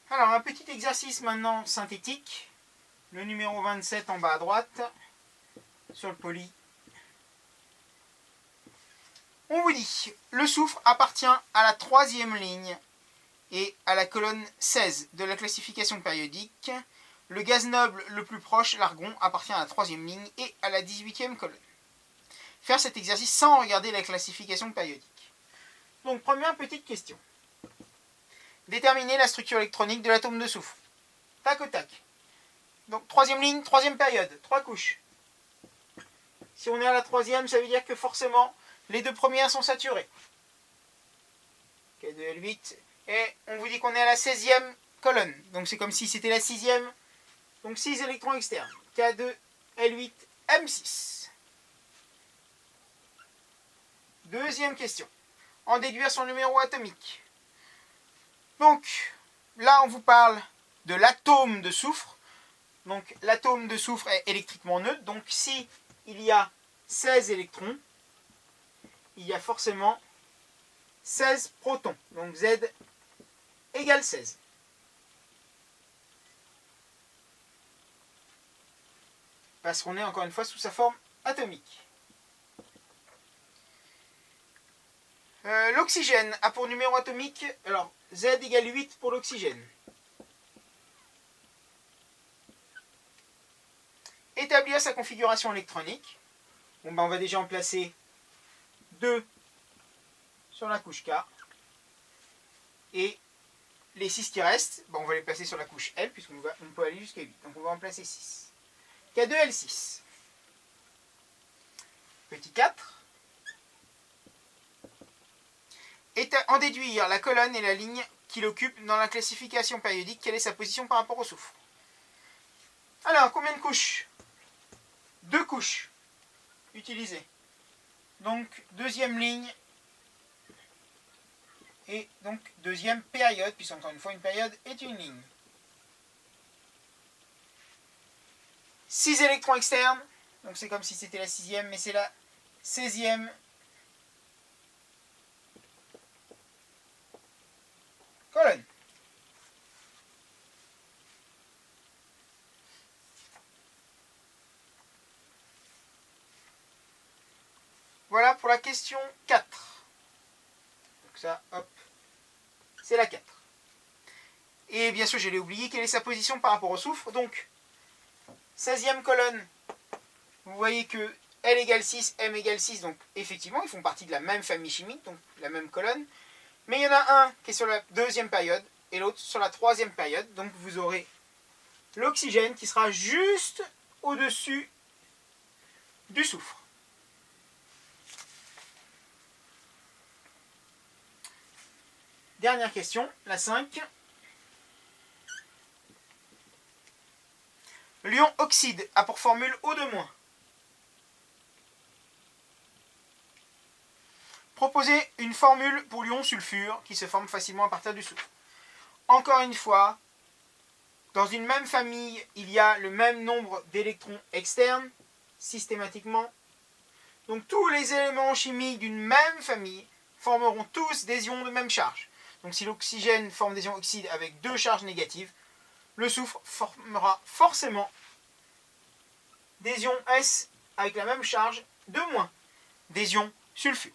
Alors, un petit exercice maintenant synthétique. Le numéro 27 en bas à droite, sur le poly. On vous dit, le soufre appartient à la troisième ligne et à la colonne 16 de la classification périodique. Le gaz noble le plus proche, l'argon, appartient à la troisième ligne et à la 18e colonne. Faire cet exercice sans regarder la classification périodique. Donc, première petite question. Déterminer la structure électronique de l'atome de soufre. Tac au tac. Donc, troisième ligne, troisième période, 3 couches. Si on est à la troisième, ça veut dire que forcément, les deux premières sont saturées. K2L8. Et on vous dit qu'on est à la 16e colonne. Donc, c'est comme si c'était la 6e. Donc, 6 électrons externes. K2L8, M6. Deuxième question. En déduire son numéro atomique. Donc, là, on vous parle de l'atome de soufre. Donc, l'atome de soufre est électriquement neutre. Donc, si il y a 16 électrons, il y a forcément 16 protons. Donc, Z égale 16. Parce qu'on est encore une fois sous sa forme atomique. L'oxygène a pour numéro atomique, alors Z égale 8 pour l'oxygène. Établir sa configuration électronique. Bon, ben, on va déjà en placer 2 sur la couche K. Et les 6 qui restent, ben, on va les placer sur la couche L, puisqu'on peut aller jusqu'à 8. Donc on va en placer 6. K2L6. Petit 4. En déduire la colonne et la ligne qu'il occupe dans la classification périodique. Quelle est sa position par rapport au soufre? Alors, combien de couches? 2 couches utilisées. Donc, deuxième ligne et donc deuxième période, puisque encore une fois, une période est une ligne. 6 électrons externes, donc c'est comme si c'était la 6e, mais c'est la 16e colonne. Voilà pour la question 4. Donc ça, hop, c'est la 4. Et bien sûr, je l'ai oublié, quelle est sa position par rapport au soufre. Donc, 16e colonne, vous voyez que L égale 6, M égale 6, donc effectivement, ils font partie de la même famille chimique, donc la même colonne. Mais il y en a un qui est sur la deuxième période et l'autre sur la troisième période. Donc vous aurez l'oxygène qui sera juste au-dessus du soufre. Dernière question, la 5. L'ion oxyde a pour formule O2-. Proposez une formule pour l'ion sulfure qui se forme facilement à partir du soufre. Encore une fois, dans une même famille, il y a le même nombre d'électrons externes, systématiquement. Donc tous les éléments chimiques d'une même famille formeront tous des ions de même charge. Donc si l'oxygène forme des ions oxydes avec 2 charges négatives, le soufre formera forcément des ions S avec la même charge de moins, des ions sulfure.